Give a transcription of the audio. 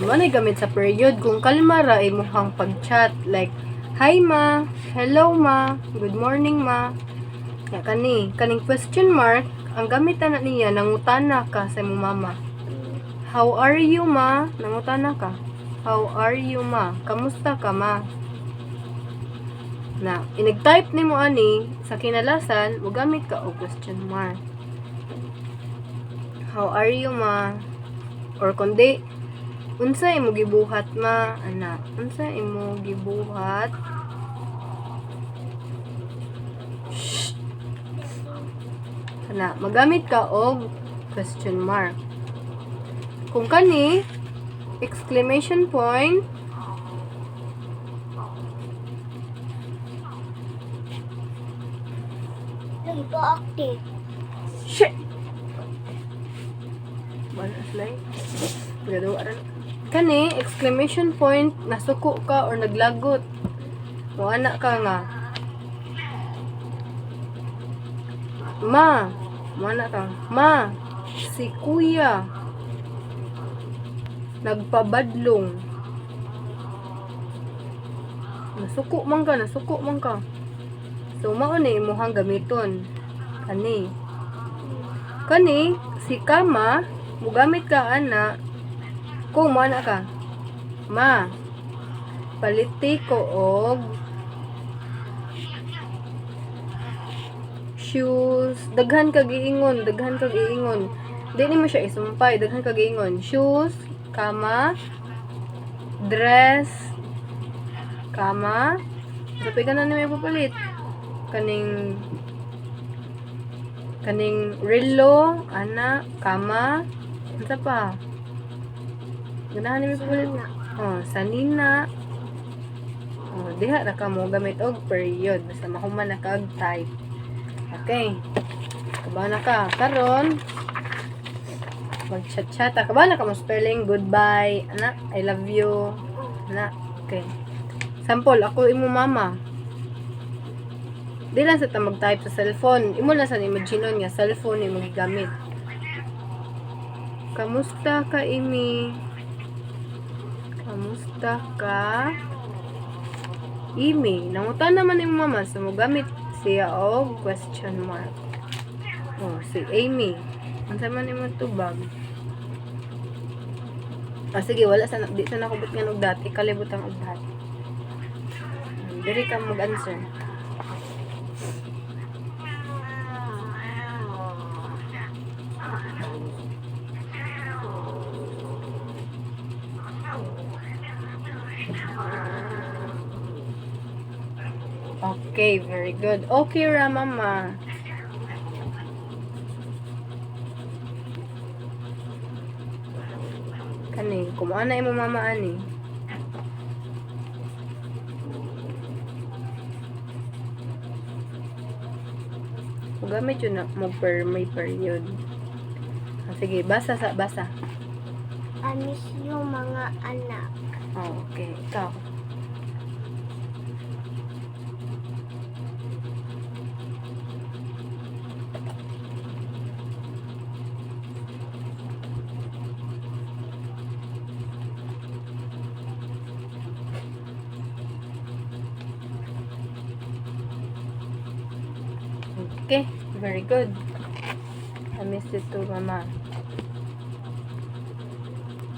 Manay gamit sa period. Kung kalma ra, imuhang pag-chat. Like, hi ma, hello ma, good morning ma. Ya, kaning question mark, ang gamitan na niya, nangutana ka sa imong mama. How are you ma? Nangutana ka. How are you ma? Kamusta ka ma? Na, inag-type ni mo ani, sa kinalasan, gamit ka o question mark. How are you ma? Or kundi, unsa imo gibuhat ma? Ana, unsa imo gibuhat? Shh. Ana, magamit ka og question mark. Kung kani, exclamation point, Lagi pa active. shit! Wala slide. Pagadawa rin. Kani, exclamation point, nasuko ka or naglagot. O anak ka nga. Ma, mana ka? Ma, si kuya nagpabadlong. Nasuko man ka. So, mao ni imuhang gamiton. Kani, si kama, mugamit ka ana, kung mana ka. Ma, paliti ko og shoes, daghan kag iingon. Di ni mo siya isumpay, daghan kag iingon. Shoes, kama, dress, kama, sabi ka na ni may papalit. Kaning relo, ana, kama, ano pa? Ganahan ni may papalit. Oh, sanina. Oh, diha ra ka mo gamit og period. Basta mahuman na kag type. Okay. Kabana ka. Karon, mag-chat-chat. Kabana ka mo spelling. Goodbye. Anak, I love you. Anak, okay. Sample, ako imo mama. Di lang sa ta mag-type sa cellphone. Imo lang sa imagine nga cellphone imo gigamit. Kamusta ka, Imi? Kamusta ka? Imi. Nangutan naman imo mama. So, mo gamit siya og question mark. Oh, si Amy. Unsa man imo tubag? Sige, wala sa di sa nakubot nga og dati, kalibutan og dati. Diri ka mag-answer. Okay, very good. Okay ra, mama. Kani, kumuana imo mama ani? Gamit yun na mo may period. Sige, basa. I miss you mga anak. Oh, okay. Ikaw. Okay, very good. I miss you too, mama.